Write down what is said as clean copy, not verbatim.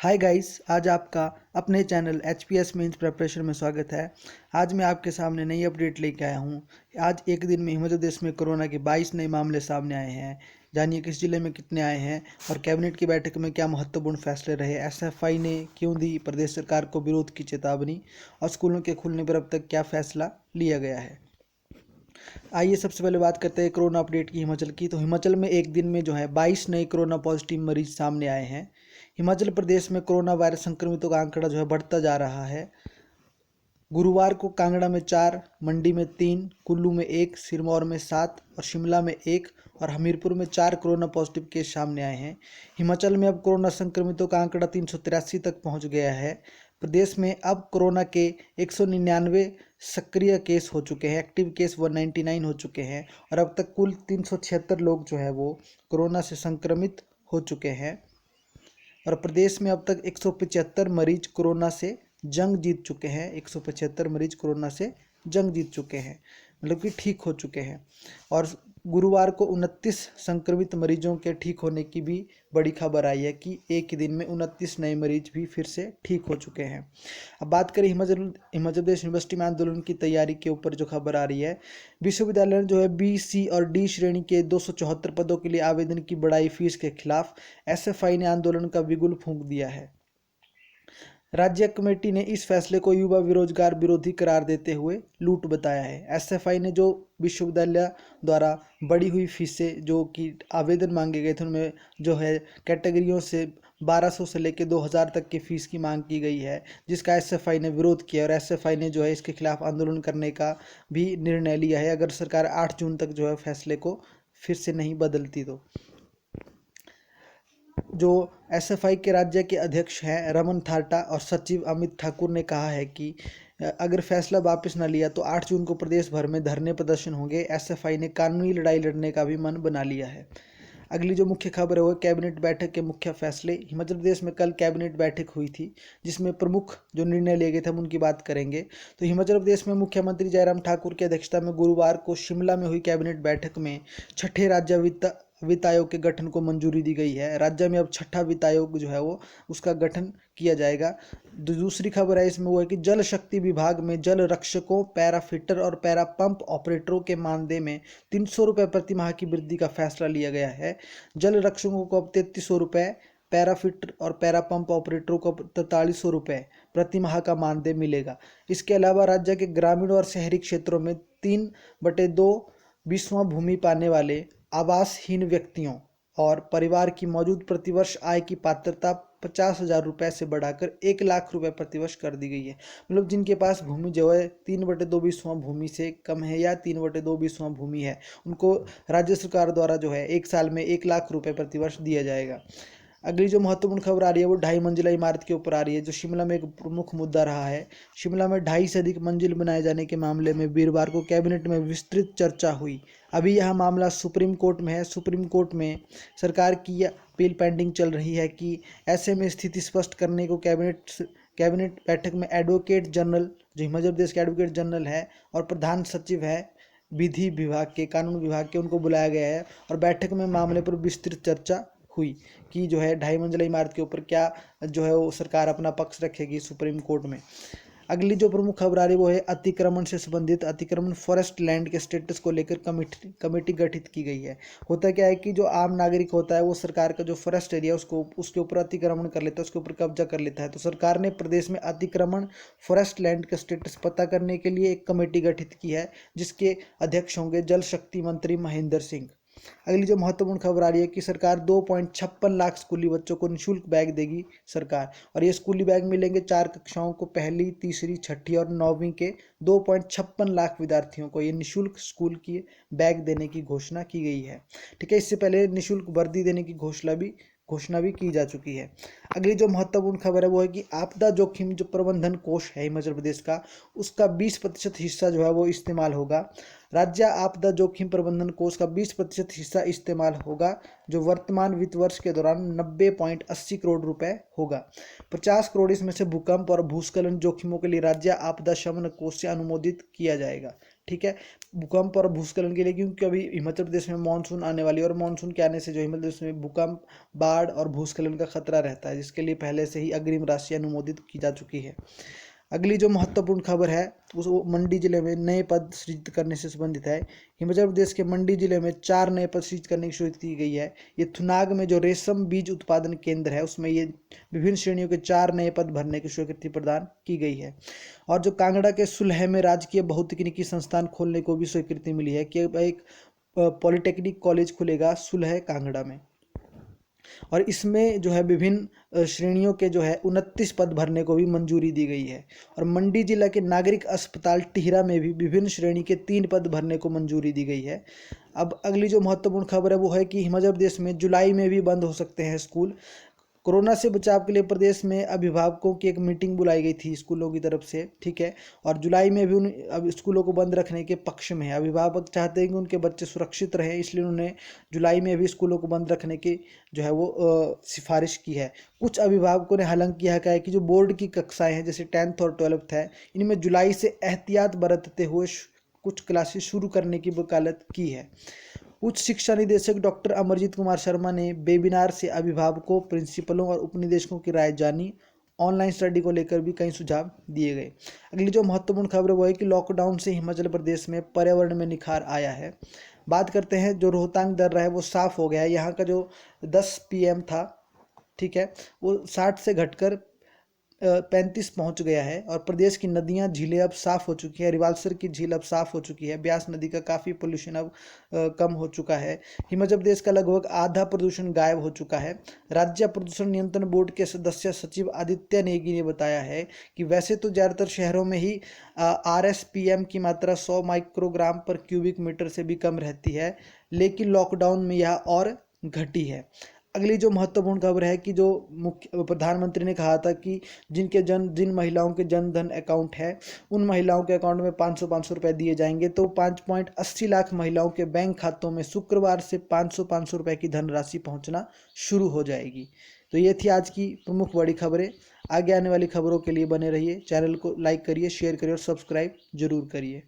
Hi guys, आज आपका अपने चैनल एचपीएस मेंस प्रिपरेशन में स्वागत है। आज मैं आपके सामने नई अपडेट लेके आया हूँ। आज एक दिन में हिमाचल प्रदेश में कोरोना के 22 नए मामले सामने आए हैं। जानिए किस जिले में कितने आए हैं और कैबिनेट की बैठक में क्या महत्वपूर्ण फैसले रहे, एसएफआई ने क्यों दी प्रदेश सरकार को विरोध की चेतावनी और स्कूलों के खुलने पर अब तक क्या फैसला लिया गया है। आइए सबसे पहले बात करते हैं कोरोना अपडेट की हिमाचल की। तो हिमाचल में एक दिन में 22 नए कोरोना पॉजिटिव मरीज सामने आए हैं। हिमाचल प्रदेश में कोरोना वायरस संक्रमितों का आंकड़ा बढ़ता जा रहा है। गुरुवार को कांगड़ा में 4, मंडी में 3, कुल्लू में 1, सिरमौर में 7 और शिमला में 1 और हमीरपुर में 4 कोरोना पॉजिटिव केस सामने आए हैं। हिमाचल में अब कोरोना संक्रमितों का आंकड़ा 383 तक पहुंच गया है। प्रदेश में अब कोरोना के 199 सक्रिय केस हो चुके हैं, एक्टिव केस 199 हो चुके हैं और अब तक कुल 376 लोग वो कोरोना से संक्रमित हो चुके हैं। और प्रदेश में अब तक 175 मरीज कोरोना से जंग जीत चुके हैं। 175 मरीज कोरोना से जंग जीत चुके हैं, मतलब कि ठीक हो चुके हैं। और गुरुवार को 29 संक्रमित मरीजों के ठीक होने की भी बड़ी खबर आई है कि एक ही दिन में 29 नए मरीज भी फिर से ठीक हो चुके हैं। अब बात करें हिमाचल प्रदेश यूनिवर्सिटी में आंदोलन की तैयारी के ऊपर जो खबर आ रही है। विश्वविद्यालय ने बी, सी और डी श्रेणी के 274 पदों के लिए आवेदन की बढ़ाई फीस के खिलाफ एसएफआई ने आंदोलन का बिगुल फूंक दिया है। राज्य कमेटी ने इस फैसले को युवा बेरोजगार विरोधी करार देते हुए लूट बताया है। एसएफआई ने जो विश्वविद्यालय द्वारा बढ़ी हुई फीसें जो कि आवेदन मांगे गए थे उनमें कैटेगरियों से 1200 से लेकर 2000 तक की फीस की मांग की गई है, जिसका एसएफआई ने विरोध किया और एसएफआई ने इसके खिलाफ आंदोलन करने का भी निर्णय लिया है अगर सरकार 8 जून तक फैसले को फिर से नहीं बदलती तो। जो एसएफआई के राज्य के अध्यक्ष हैं रमन थारटा और सचिव अमित ठाकुर ने कहा है कि अगर फैसला वापस न लिया तो 8 जून को प्रदेश भर में धरने प्रदर्शन होंगे। एसएफआई ने कानूनी लड़ाई लड़ने का भी मन बना लिया है। अगली जो मुख्य खबर है वो कैबिनेट बैठक के मुख्य फैसले। हिमाचल प्रदेश में कल कैबिनेट बैठक हुई थी जिसमें प्रमुख जो निर्णय लिए गए थे हम उनकी बात करेंगे। तो हिमाचल प्रदेश में मुख्यमंत्री जयराम ठाकुर की अध्यक्षता में गुरुवार को शिमला में हुई कैबिनेट बैठक में छठे राज्य वित्त आयोग के गठन को मंजूरी दी गई है। राज्य में अब छठा वित्त आयोग वो उसका गठन किया जाएगा। दूसरी खबर है इसमें वो है कि जल शक्ति विभाग में जल रक्षकों, पैरा फिटर और पैरा पंप ऑपरेटरों के मानदेय में 300 रुपये प्रति माह की वृद्धि का फैसला लिया गया है। जल रक्षकों को अब 3300 रुपये, पैरा फिटर और पैरा पंप ऑपरेटरों को 4300 रुपये प्रति माह का मानदेय मिलेगा। इसके अलावा राज्य के ग्रामीण और शहरी क्षेत्रों में 3/2 बीसवां भूमि पाने वाले आवासहीन व्यक्तियों और परिवार की मौजूद प्रतिवर्ष आय की पात्रता 50,000 रुपये से बढ़ाकर 1 लाख रुपये प्रतिवर्ष कर दी गई है। मतलब जिनके पास भूमि 3/2 बीसवां भूमि से कम है या 3/2 बीसवां भूमि है उनको राज्य सरकार द्वारा 1 साल में 1 लाख रुपये प्रतिवर्ष दिया जाएगा। अगली जो महत्वपूर्ण खबर आ रही है वो 2.5 मंजिला इमारत के ऊपर आ रही है, जो शिमला में एक प्रमुख मुद्दा रहा है। शिमला में 2.5 से अधिक मंजिल बनाए जाने के मामले में वीरवार को कैबिनेट में विस्तृत चर्चा हुई। अभी यह मामला सुप्रीम कोर्ट में है। सुप्रीम कोर्ट में सरकार की अपील पेंडिंग चल रही है कि ऐसे में स्थिति स्पष्ट करने को कैबिनेट बैठक में एडवोकेट जनरल, जो हिमाचल प्रदेश के एडवोकेट जनरल है और प्रधान सचिव है विधि विभाग के, कानून विभाग के, उनको बुलाया गया है और बैठक में मामले पर विस्तृत चर्चा हुई कि 2.5 मंजिला इमारत के ऊपर क्या वो सरकार अपना पक्ष रखेगी सुप्रीम कोर्ट में। अगली जो प्रमुख खबर आ रही है वो है अतिक्रमण से संबंधित। अतिक्रमण फॉरेस्ट लैंड के स्टेटस को लेकर कमेटी गठित की गई है। होता क्या है कि जो आम नागरिक होता है वो सरकार का जो फॉरेस्ट एरिया उसके ऊपर अतिक्रमण कर लेता है, उसके ऊपर कब्जा कर लेता है। तो सरकार ने प्रदेश में अतिक्रमण फॉरेस्ट लैंड का स्टेटस पता करने के लिए एक कमेटी गठित की है जिसके अध्यक्ष होंगे जल शक्ति मंत्री महेंद्र सिंह। अगली जो महत्वपूर्ण खबर आ रही है कि सरकार 2.56 लाख स्कूली बच्चों को निःशुल्क बैग देगी सरकार, और ये स्कूली बैग मिलेंगे 4 कक्षाओं को, पहली, तीसरी, छठी और 9वीं के 2.56 लाख विद्यार्थियों को ये निःशुल्क स्कूल की बैग देने की घोषणा की गई है। ठीक है, इससे पहले निःशुल्क वर्दी देने की घोषणा भी की जा चुकी है। अगली जो महत्वपूर्ण खबर है वो है कि आपदा जोखिम जो प्रबंधन कोष है हिमाचल प्रदेश का, उसका 20% हिस्सा वो इस्तेमाल होगा। राज्य आपदा जोखिम प्रबंधन कोष का 20% हिस्सा इस्तेमाल होगा, जो वर्तमान वित्त वर्ष के दौरान 90.80 करोड़ रुपए होगा। 50 करोड़ इसमें से भूकंप और भूस्खलन जोखिमों के लिए राज्य आपदा शमन कोष से अनुमोदित किया जाएगा। ठीक है, भूकंप और भूस्खलन के लिए, क्योंकि अभी हिमाचल प्रदेश में मानसून आने वाली है और मानसून के आने से जो हिमाचल प्रदेश में भूकंप, बाढ़ और भूस्खलन का खतरा रहता है, जिसके लिए पहले से ही अग्रिम राशि अनुमोदित की जा चुकी है। अगली जो महत्वपूर्ण खबर है वो मंडी जिले में नए पद सृजित करने से संबंधित है। हिमाचल प्रदेश के मंडी जिले में 4 नए पद सृजित करने की शुरुआत की गई है। ये थुनाग में जो रेशम बीज उत्पादन केंद्र है उसमें ये विभिन्न श्रेणियों के 4 नए पद भरने की स्वीकृति प्रदान की गई है। और जो कांगड़ा के सुलह में राजकीय बहुतकनीकी संस्थान खोलने को भी स्वीकृति मिली है कि एक पॉलिटेक्निक कॉलेज खुलेगा सुलह कांगड़ा में, और इसमें जो है विभिन्न श्रेणियों के जो है 29 पद भरने को भी मंजूरी दी गई है। और मंडी जिला के नागरिक अस्पताल टिहरा में भी विभिन्न श्रेणी के 3 पद भरने को मंजूरी दी गई है। अब अगली जो महत्वपूर्ण खबर है वो है कि हिमाचल प्रदेश में जुलाई में भी बंद हो सकते हैं स्कूल। कोरोना से बचाव के लिए प्रदेश में अभिभावकों की एक मीटिंग बुलाई गई थी स्कूलों की तरफ से, ठीक है, और जुलाई में भी अब स्कूलों को बंद रखने के पक्ष में है। अभिभावक चाहते हैं कि उनके बच्चे सुरक्षित रहें, इसलिए उन्होंने जुलाई में भी स्कूलों को बंद रखने की जो है वो सिफारिश की है। कुछ अभिभावकों ने हालांकि यह कहा है कि जो बोर्ड की कक्षाएँ हैं जैसे 10th और 12th है, इनमें जुलाई से एहतियात बरतते हुए कुछ क्लासेस शुरू करने की वकालत की है। उच्च शिक्षा निदेशक डॉक्टर अमरजीत कुमार शर्मा ने वेबिनार से अभिभावकों, प्रिंसिपलों और उपनिदेशकों की राय जानी। ऑनलाइन स्टडी को लेकर भी कई सुझाव दिए गए। अगली जो महत्वपूर्ण खबर वो है कि लॉकडाउन से हिमाचल प्रदेश में पर्यावरण में निखार आया है। बात करते हैं, जो रोहतांग दर्रा है वो साफ़ हो गया है। यहाँ का जो 10 PM था, ठीक है, वो 60 से घटकर 35 पहुंच गया है। और प्रदेश की नदियां, झीलें अब साफ़ हो चुकी है। रिवाल्सर की झील अब साफ़ हो चुकी है। ब्यास नदी का काफ़ी पोल्यूशन अब कम हो चुका है। हिमाचल प्रदेश का लगभग आधा प्रदूषण गायब हो चुका है। राज्य प्रदूषण नियंत्रण बोर्ड के सदस्य सचिव आदित्य नेगी ने बताया है कि वैसे तो ज़्यादातर शहरों में ही RSPM की मात्रा 100 माइक्रोग्राम पर क्यूबिक मीटर से भी कम रहती है, लेकिन लॉकडाउन में यह और घटी है। अगली जो महत्वपूर्ण खबर है कि जो मुख्य प्रधानमंत्री ने कहा था कि जिन महिलाओं के जन धन अकाउंट है उन महिलाओं के अकाउंट में 500 रुपये दिए जाएंगे। तो 5.80 लाख महिलाओं के बैंक खातों में शुक्रवार से 500 रुपये की धनराशि पहुंचना शुरू हो जाएगी। तो ये थी आज की प्रमुख बड़ी खबरें। आगे आने वाली खबरों के लिए बने रहिए। चैनल को लाइक करिए, शेयर करिए और सब्सक्राइब जरूर करिए।